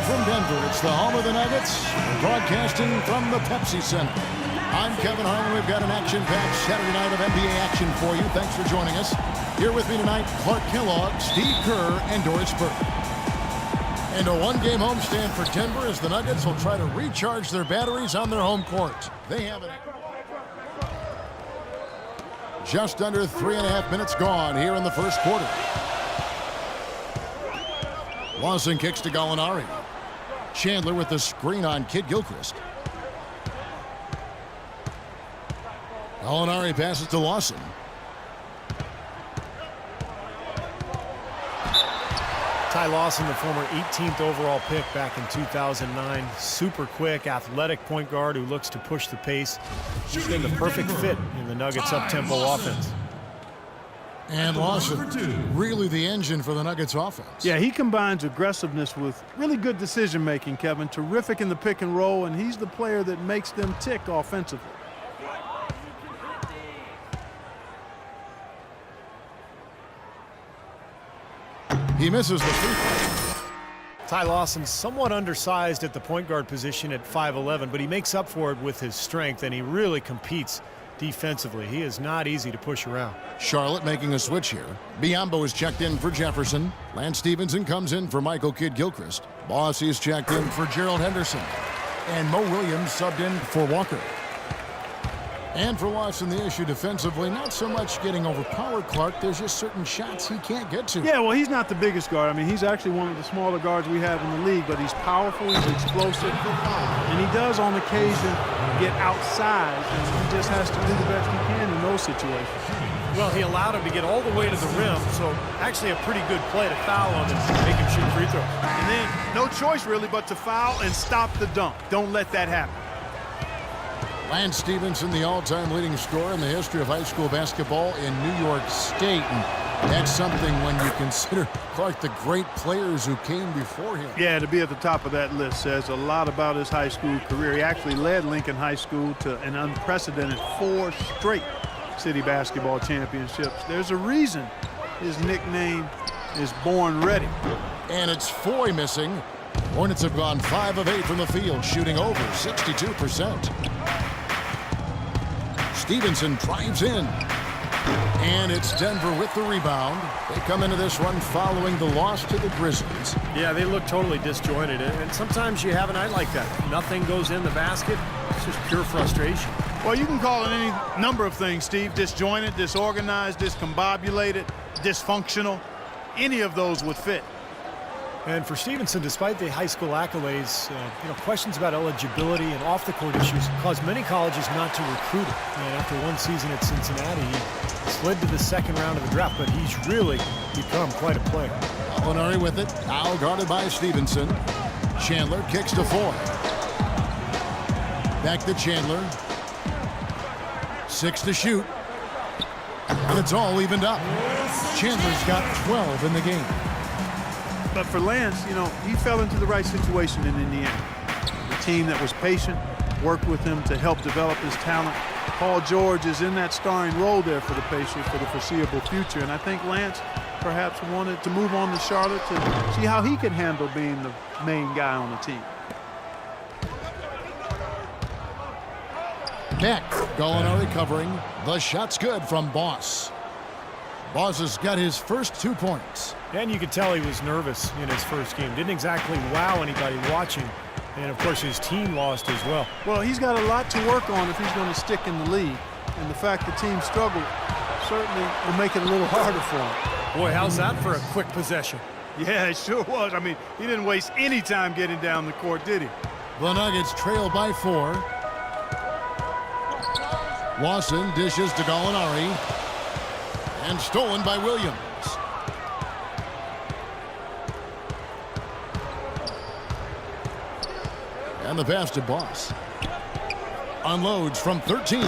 Live from Denver, it's the home of the Nuggets. We're broadcasting from the Pepsi Center. I'm Kevin Harlan. We've got an action-packed Saturday night of NBA action for you. Thanks for joining us. Here with me tonight, Clark Kellogg, Steve Kerr, and Doris Burke. And a one-game homestand for Denver as the Nuggets will try to recharge their batteries on their home court. They have it. Just under 3.5 minutes gone here in the first quarter. Lawson kicks to Gallinari. Chandler with the screen on Kid Gilchrist. Gallinari passes to Lawson. Ty Lawson, the former 18th overall pick back in 2009. Super quick, athletic point guard who looks to push the pace. He's been the perfect fit in the Nuggets' up-tempo offense. And Lawson, really the engine for the Nuggets offense. Yeah, he combines aggressiveness with really good decision-making, Kevin. Terrific in the pick and roll, and he's the player that makes them tick offensively. He misses the free throw. Ty Lawson somewhat undersized at the point guard position at 5'11", but he makes up for it with his strength, and he really competes defensively. He is not easy to push around. Charlotte making a switch here. Biyombo is checked in for Jefferson. Lance Stevenson comes in for Michael Kidd-Gilchrist. Bossy is checked in for Gerald Henderson. And Mo Williams subbed in for Walker. And for Lawson, the issue defensively, not so much getting overpowered, Clark. There's just certain shots he can't get to. Yeah, well, he's not the biggest guard. I mean, he's actually one of the smaller guards we have in the league, but he's powerful, he's explosive, and he does on occasion get outside, and he just has to do the best he can in those situations. Well, he allowed him to get all the way to the rim, so actually a pretty good play to foul him and make him shoot free throws. And then no choice really but to foul and stop the dunk. Don't let that happen. Lance Stevenson, the all-time leading scorer in the history of high school basketball in New York State. And that's something when you consider, Clark, the great players who came before him. Yeah, to be at the top of that list says a lot about his high school career. He actually led Lincoln High School to an unprecedented 4 straight city basketball championships. There's a reason his nickname is Born Ready. And it's Foy missing. Hornets have gone 5 of 8 from the field, shooting over 62%. Stevenson drives in. And it's Denver with the rebound. They come into this one following the loss to the Grizzlies. Yeah, they look totally disjointed. And sometimes you have a night like that. Nothing goes in the basket. It's just pure frustration. Well, you can call it any number of things, Steve. Disjointed, disorganized, discombobulated, dysfunctional. Any of those would fit. And for Stevenson, despite the high school accolades, questions about eligibility and off-the-court issues caused many colleges not to recruit him. And after one season at Cincinnati, he slid to the second round of the draft, but he's really become quite a player. Gallinari with it, now guarded by Stevenson. Chandler kicks to Foy. Back to Chandler. 6 to shoot. And it's all evened up. Chandler's got 12 in the game. But for Lance, he fell into the right situation in Indiana. The team that was patient worked with him to help develop his talent. Paul George is in that starring role there for the Pacers for the foreseeable future. And I think Lance perhaps wanted to move on to Charlotte to see how he could handle being the main guy on the team. Beck, Gallinari covering. The shot's good from Boss. Boss has got his first 2 points. And you could tell he was nervous in his first game. Didn't exactly wow anybody watching. And, of course, his team lost as well. Well, he's got a lot to work on if he's going to stick in the league. And the fact the team struggled certainly will make it a little harder for him. Boy, how's that for a quick possession? Yeah, it sure was. I mean, he didn't waste any time getting down the court, did he? The Nuggets trail by 4. Lawson dishes to Gallinari. And stolen by Williams. And the pass to Boss. Unloads from 13.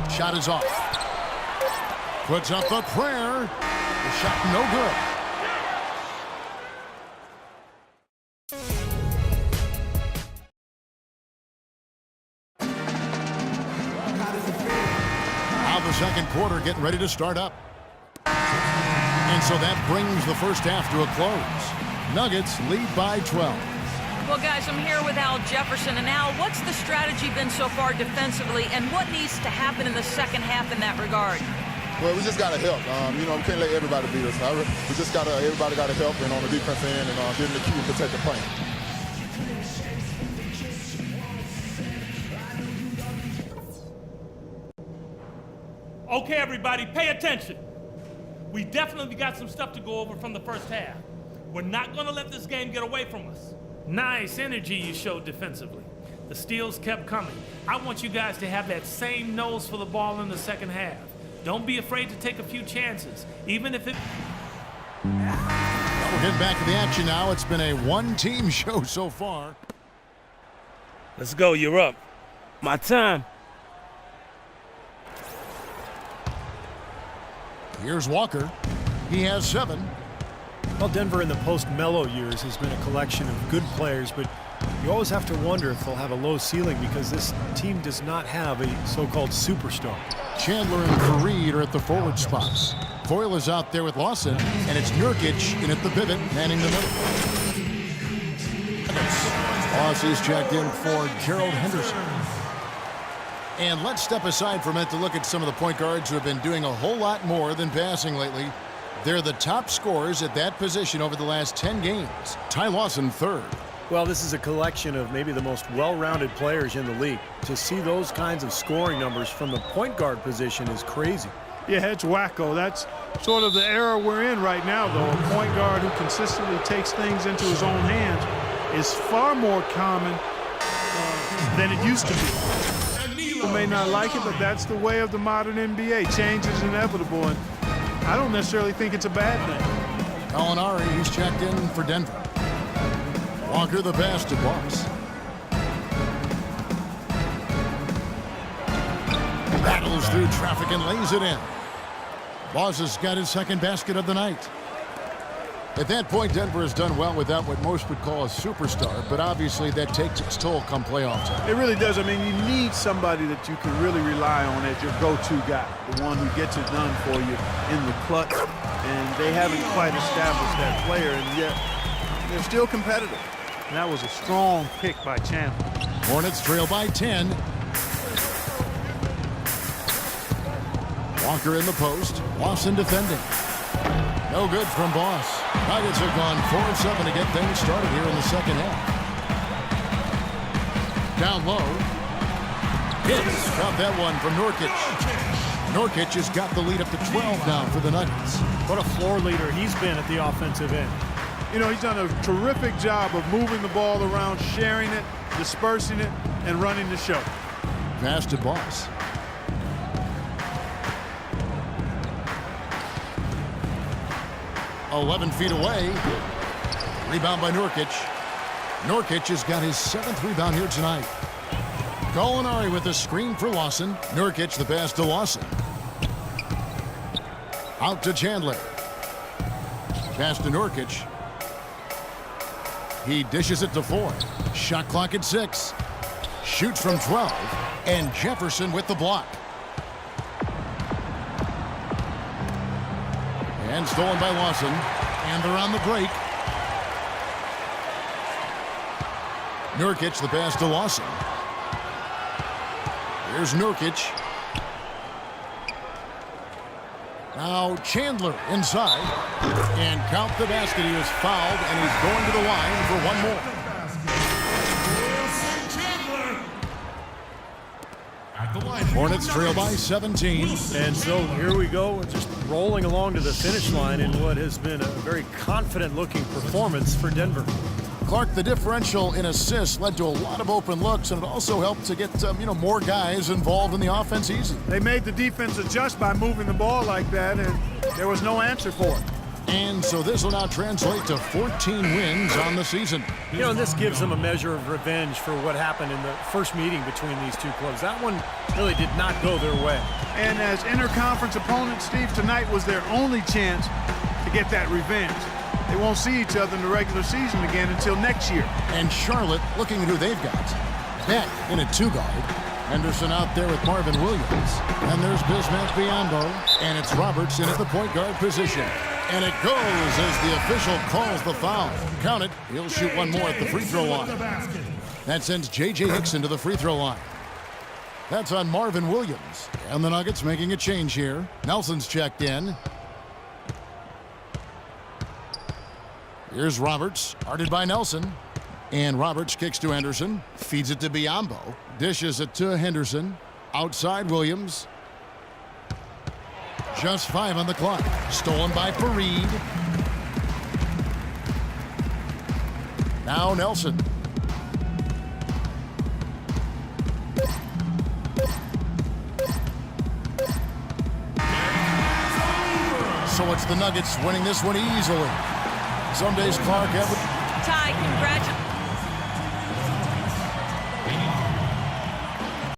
Shot is off. Puts up the prayer. The shot no good. Now the second quarter getting ready to start up. And so that brings the first half to a close. Nuggets lead by 12. Well, guys, I'm here with Al Jefferson. And Al, what's the strategy been so far defensively, and what needs to happen in the second half in that regard? Well, we just got to help. We can't let everybody beat us. We just everybody got to help and on the defense end and getting the key and protect the paint. Okay, everybody, pay attention. We definitely got some stuff to go over from the first half. We're not going to let this game get away from us. Nice energy you showed defensively. The steals kept coming. I want you guys to have that same nose for the ball in the second half. Don't be afraid to take a few chances, even if it... Well, we're getting back to the action now. It's been a one-team show so far. Let's go, you're up. My time. Here's Walker. He has 7. Well, Denver in the post-Melo years has been a collection of good players, but you always have to wonder if they'll have a low ceiling because this team does not have a so-called superstar. Chandler and Fareed are at the forward spots. Foyle is out there with Lawson, and it's Nurkic in at the pivot, manning the middle. Boss is checked in for Gerald Henderson. And let's step aside for a minute to look at some of the point guards who have been doing a whole lot more than passing lately. They're the top scorers at that position over the last 10 games. Ty Lawson, 3rd. Well, this is a collection of maybe the most well-rounded players in the league. To see those kinds of scoring numbers from the point guard position is crazy. Yeah, it's wacko. That's sort of the era we're in right now, though. A point guard who consistently takes things into his own hands is far more common than it used to be. People may not like it, but that's the way of the modern NBA. Change is inevitable, and I don't necessarily think it's a bad thing. Gallinari, he's checked in for Denver. Walker the pass to Boss. Battles through traffic and lays it in. Boss has got his 2nd basket of the night. At that point, Denver has done well without what most would call a superstar, but obviously that takes its toll come playoff time. It really does. I mean, you need somebody that you can really rely on as your go-to guy, the one who gets it done for you in the clutch, and they haven't quite established that player, and yet they're still competitive. And that was a strong pick by Chandler. Hornets trail by 10. Walker in the post. Lawson defending. No good from Boss. Nuggets have gone 4 of 7 to get things started here in the second half. Down low. Hits. Got that one from Nurkic. Nurkic has got the lead up to 12 now for the Nuggets. What a floor leader he's been at the offensive end. You know, he's done a terrific job of moving the ball around, sharing it, dispersing it, and running the show. Pass to Boss. "11 feet away." Rebound by Nurkic. Nurkic has got his 7th rebound here tonight. Gallinari with a screen for Lawson. Nurkic the pass to Lawson. Out to Chandler. Pass to Nurkic. He dishes it to Ford. Shot clock at 6. Shoots from 12. And Jefferson with the block. And stolen by Lawson. And they're on the break. Nurkic the pass to Lawson. Here's Nurkic. Now Chandler inside. And count the basket. He was fouled, and he's going to the line for one more. Hornets trail by 17. And so here we go, just rolling along to the finish line in what has been a very confident-looking performance for Denver. Clark, the differential in assists led to a lot of open looks, and it also helped to get more guys involved in the offense easy. They made the defense adjust by moving the ball like that, and there was no answer for it. And so this will now translate to 14 wins on the season. You know, this gives them a measure of revenge for what happened in the first meeting between these two clubs. That one really did not go their way. And as interconference opponents, Steve, tonight was their only chance to get that revenge. They won't see each other in the regular season again until next year. And Charlotte looking at who they've got. Beck in a 2-guard. Henderson out there with Marvin Williams. And there's Bismack Biyombo. And it's Robertson at the point guard position. And it goes as the official calls the foul. Count it. He'll shoot one more at the free throw line. That sends J.J. Hickson to the free throw line. That's on Marvin Williams. And the Nuggets making a change here. Nelson's checked in. Here's Roberts, guarded by Nelson. And Roberts kicks to Henderson. Feeds it to Biyombo. Dishes it to Henderson. Outside Williams. Just 5 on the clock. Stolen by Fareed. Now Nelson. So it's the Nuggets winning this one easily. Some days Clark Ty, congratulations